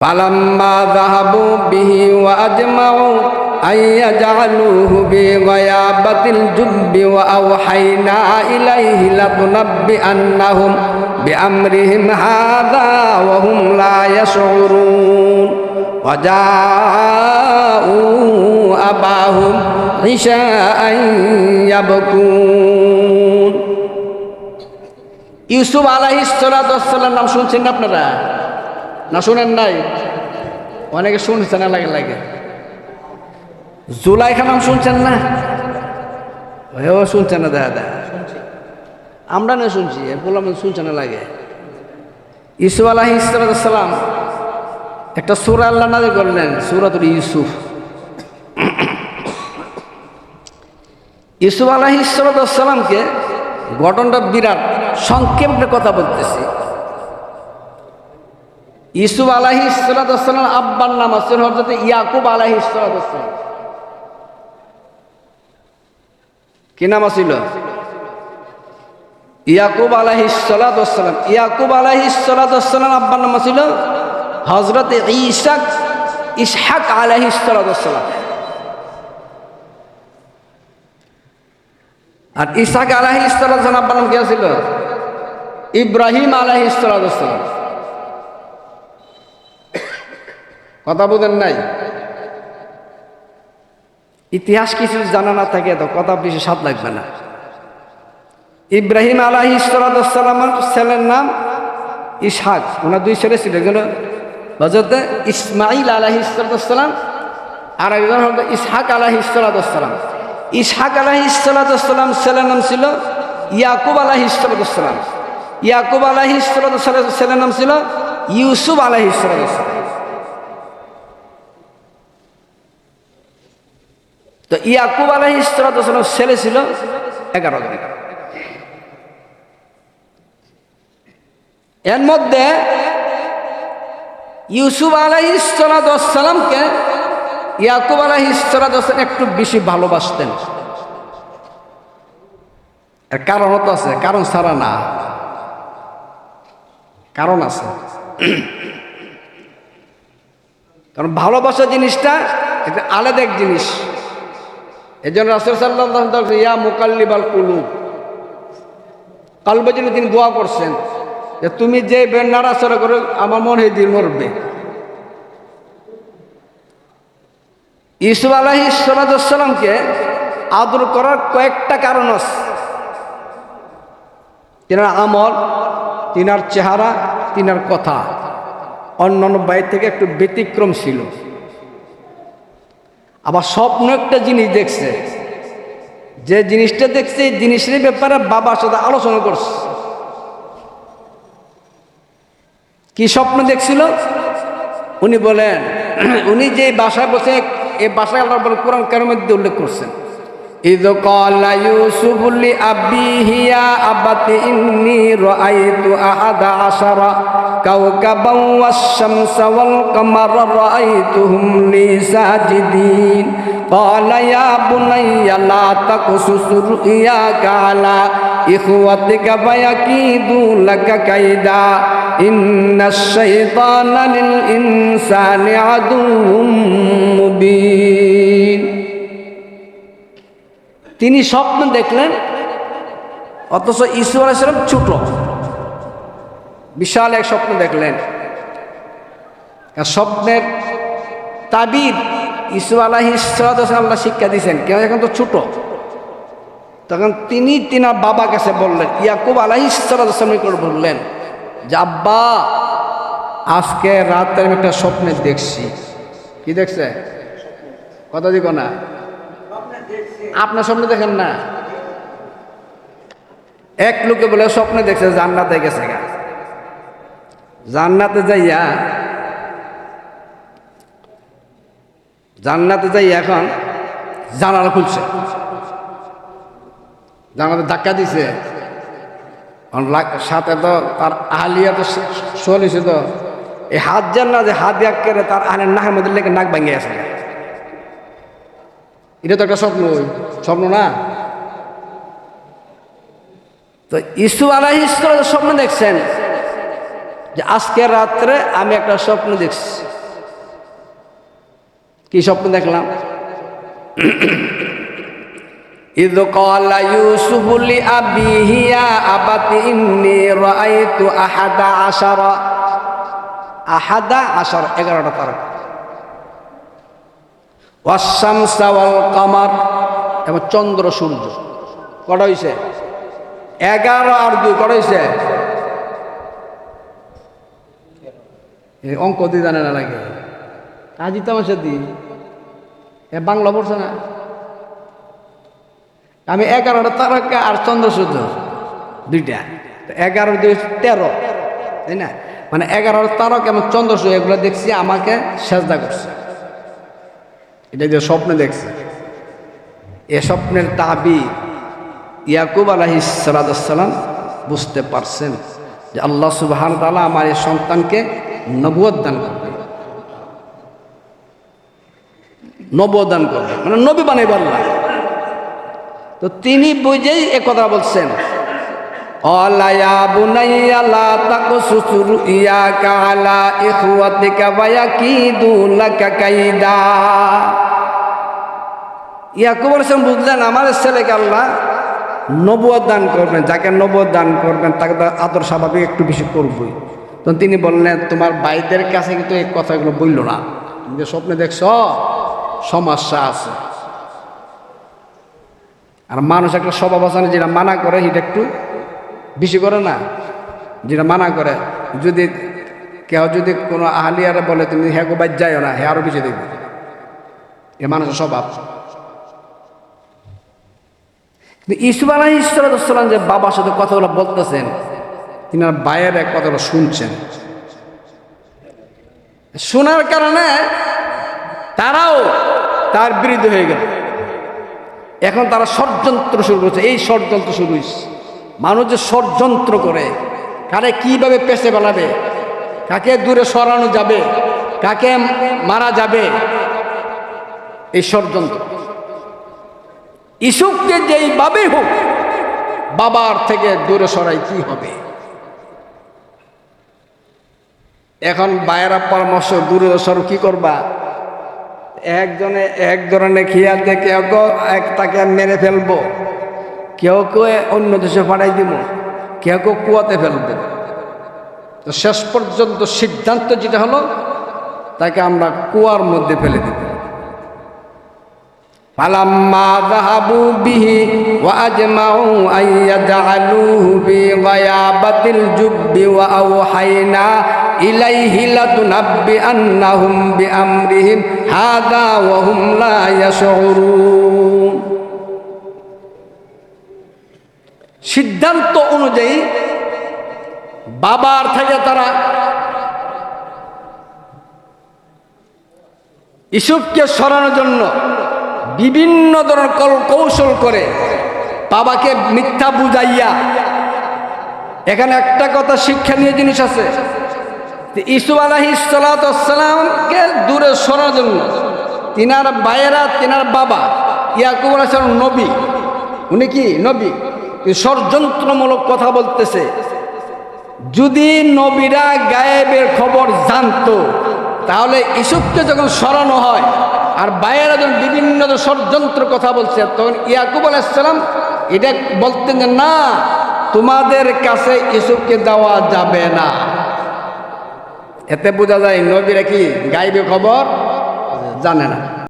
ফালাম্মা যাহাবু বিহি ওয়া আজমাউ আইয়াজআলুহু বিগায়াবাতিল জুব্বি ওয়া আওহাইনা ইলাইহি লাতুনাব্বিআন্নাহুম বিআমরিহিম হাযা ওয়া হুম লা ইয়াশউরুন ওয়া জাউ আবাহুম ইশাআন ইয়াবকুন। ইউসুফ আলাইহিস সালাতু ওয়াস সালাম নাম শুনছেন না আপনারা? না শুনেন নাই? অনেকে শুনছেন না লাগে। জুলাইখা নাম শুনছেন না? ও শুনছেন না দাদা? আমরা না শুনছি, বললাম শুনছেন না লাগে। ইউসুফ আলাইহিস সালাম একটা সূরা আল্লাহ নাযিল করলেন, সূরাতুল ইউসুফ। ইউসুফ আলাইহিস সালামকে ঘটনাটা বিরাট সংক্ষেপ কথা বলতেছি। ইউসুফ আলাইহিস সালাম আব্বার নাম আছে হযরত ইয়াকুব আলাইহিস সালাম। কি নাম ছিল? ইয়াকুব আলাইহিস সালাম। ইয়াকুব আলাইহিস সালাম আব্বার নাম ছিল হযরত ইসহাক আলাইহিস সালাম। আর ইসহাক আলাইহিস সালাম আব্বার নাম কি ছিল? ইব্রাহিম আলাইহিস সালাম। কথা বুঝেন নাই? ইতিহাস কিছু জানা না থাকে তো কথা বেশি স্বাদ লাগবে না। ইব্রাহিম আলাইহিস সালামের ছেলের নাম ইসহাক। ওনার দুই ছেলে ছিল, একজন হযরত ইসমাইল আলাইহিস সালাম আর একজন হল ইসহাক আলাইহিস সালাম। ইসহাক আলাইহিস সালাম ছেলের নাম ছিল ইয়াকুব আলাইহিস সালাম। ইয়াকুব আলাইহিস ছেলের নাম ছিল ইউসুফ আলাইহিস সালাম। তো ইয়াকুব আলাইহিস সালাম ছেলে ছিল 11 জন। এর মধ্যে ইউসুফ আলাইহিস সালামকে ইয়াকুব আলাইহিস সালাম একটু বেশি ভালোবাসতেন। এর কারণ তো আছে, কারণ ছাড়া না, কারণ আছে। কারণ ভালোবাসা জিনিসটা একটা আলাদা এক জিনিস। এই জন্য রাসূল সাল্লাল্লাহু আলাইহি ওয়াসাল্লাম ইয়া মুকাল্লিবাল কুলুব, কলবের জন্য তিনি দোয়া করছেন যে তুমি যে নাড়াচাড়া করে আমার মনে দিল নড়বে। ইউসুফ আলাইহিস সালামকে আদর করার কয়েকটা কারণ আছে। তিনার আমল, তিনার চেহারা, তিনার কথা অন্যান্য বাইর থেকে একটু ব্যতিক্রম ছিল। আবার স্বপ্ন একটা জিনিস দেখছে, যে জিনিসটা দেখছে এই জিনিসের ব্যাপারে বাবার সাথে আলোচনা করছে। কি স্বপ্ন দেখছিল উনি বলেন, উনি যে বাসায় বসে, এই বাসায় আল্লাহ কোরআন কারিমের মধ্যে উল্লেখ করছেন, ইয ক্বালা ইউসুফু লিআবিহি ইয়া আবাতি ইন্নী রাআইতু আহাদা আশারা কাওকাবান ওয়াশ-শামসা ওয়াল কামারা রাআইতুহুম লি সাজিদিন ক্বালা ইয়া বুনাইয়া লা তাকসুস রুইয়াকা আলা ইখওয়াতিকা ফায়াকিদু লাকা কাইদা ইন্নাশ শাইতানা লিল ইনসানি আদুউম মুবিন। তিনি স্বপ্ন দেখলেন, অথচ ইউসুফ আলাইহিস সালাম ছোট, বিশাল এক স্বপ্ন দেখলেন। স্বপ্নের তাবির ইউসুফ আলাইহিস সালাম আল্লাহ শিক্ষা দিয়েছেন, কেউ এখন তো ছোট। তখন তিনি তিনার বাবা কাছে বললেন, ইয়াকুব আলাইহিস সালাম বললেন যে আব্বা, আজকে রাতে আমি একটা স্বপ্নে দেখছি। কি দেখছে? কথা দিক না, আপনার স্বপ্নে দেখেন না? এক লোকে বলে স্বপ্নে দেখছে জান্নাতে গেছে, জান্নাতে যাইয়া এখন জানালা খুলছে, জানালা ধাক্কা দিছে, সাথে তো তার আহলিয়া তো চলেছে, তো এই হাত যান না যে হাত এক করে তার আহলের নাকের মধ্যে লেগে নাক ভাঙিয়ে আছে। এটা তো একটা স্বপ্ন না? তো ইউসুফ আলাইহিস সালাম স্বপ্ন দেখছেন যে আজকে রাত্রে আমি একটা স্বপ্ন দেখছি। কি স্বপ্ন দেখলাম? إذ قال يوسف لأبيه يا أبت إني رأيت أحد عشر 11টা তারকা والشمس والقمر এবং চন্দ্র সূর্য। কটা হইছে? 11 আর 2 কটা হইছে? অঙ্ক দিয়ে জানে না লাগে কাজী তামাশা দি বাংলা পড়ছে না। আমি 11টা তারকা আর চন্দ্র সূর্য 2টা, 11 2 13, তাই না? মানে 11 তারকা এবং চন্দ্র সূর্য এগুলো দেখছি, আমাকে সেজদা করছে। এটা যে স্বপ্নে দেখছি, এ স্বপ্নের তাবির ইয়াকুব আলাইহিস সালাম বুঝতে পারছেন যে আল্লাহ সুবহানাহু ওয়া তাআলা আমার এই সন্তানকে নবুয়ত দান করবেন, নবুয়ত দান করবেন, মানে নবী বানাইব আল্লাহ। তো তিনি বুঝেই এ কথা বলছেন, আলা ইয়া বুনাইয়া লা তাকসুস রুইয়াকা আলা ইখওয়াতিকা ওয়া ইয়াকিদু লাকা কাইদা। ইয়াকুব আলাইহিস বুঝলেন আমার ছেলেকে আল্লাহ নবুয়ত দান করবেন, যাকে নবুয়ত দান করবেন তাকে তো আদর স্বাভাবিক একটু বেশি করবই। তো তিনি বললেন তোমার ভাইদের কাছে কিন্তু এই কথাগুলো বলল না, তুমি যে স্বপ্নে দেখছ সমস্যা আছে। আর মানুষ একটা স্বভাব আছে, যেটা মানা করে সেটা একটু বেশি করে না, যেটা মানা করে। যদি কেউ যদি কোনো আহলিয়ারা বলে তুমি হ্যাঁ গো বাইর যাইও না, হ্যাঁ আরো বেশি দেখবে, এ মানুষের স্বভাব। ইউসুফ আলাইহিস সালাম যে বাবার সাথে কথাগুলো বলতেছেন, তিনি বাইরের এক কথাগুলো শুনছেন, শোনার কারণে তারাও তার বিরুদ্ধে হয়ে গেল। এখন তারা ষড়যন্ত্র শুরু করেছে। এই ষড়যন্ত্র শুরু হয়েছে, মানুষ যে ষড়যন্ত্র করে কারে কিভাবে পেছে বেলাবে, কাকে দূরে সরানো যাবে, কাকে মারা যাবে, এই ষড়যন্ত্র। ইউসুফকে যেইভাবে হোক বাবার থেকে দূরে সরাই কি হবে। এখন বাইরা পরামর্শ, দূরে সরো কি করবা? একজনে এক ধরনের খেয়ালতে কেউ তাকে মেরে ফেলবো, কেউ কেউ অন্য দেশে পাঠাই দিব, কেউ কেউ কুয়াতে ফেলবো। তো শেষ পর্যন্ত সিদ্ধান্ত যেটা হলো, তাকে আমরা কুয়ার মধ্যে ফেলে দিব। ফালাম্মা যাহাবু বিহি ওয়া আজমাউ আন ইয়াজআলুহু ফি গায়াবাতিল জুব্বি ওয়া আওহাইনা ইলাইহি লাতুনাব্বিআন্নাহুম বিআমরিহিম হাযা ওয়া হুম লা ইয়াশউরুন। সিদ্ধান্ত অনুযায়ী বাবার থেকে তারা ইউসুফকে সরানোর জন্য বিভিন্ন ধরনের কৌশল করে বাবাকে মিথ্যা বুঝাইয়া। এখানে একটা কথা শিক্ষণীয় জিনিস আছে, ইউসুফ আলাইহিস সালামকে দূরে সরানোর জন্য তিনার ভাইয়েরা, তিনার বাবা ইয়াকুব আলাইহিস সালাম নবী, উনি কি নবী, ষড়যন্ত্রমূলক কথা বলতেছে। যদি নবীরা গায়েবের খবর জানতো, তাহলে ইউসুফকে যখন সরানো হয় আর ভাইয়েরা যখন বিভিন্ন ষড়যন্ত্র কথা বলছে, তখন ইয়াকুব আলাইহিস সালাম এটা বলতেন যে না, তোমাদের কাছে ইউসুফকে দেওয়া যাবে না। এতে বোঝা যায় নবীরা কি গায়েবের খবর জানে না।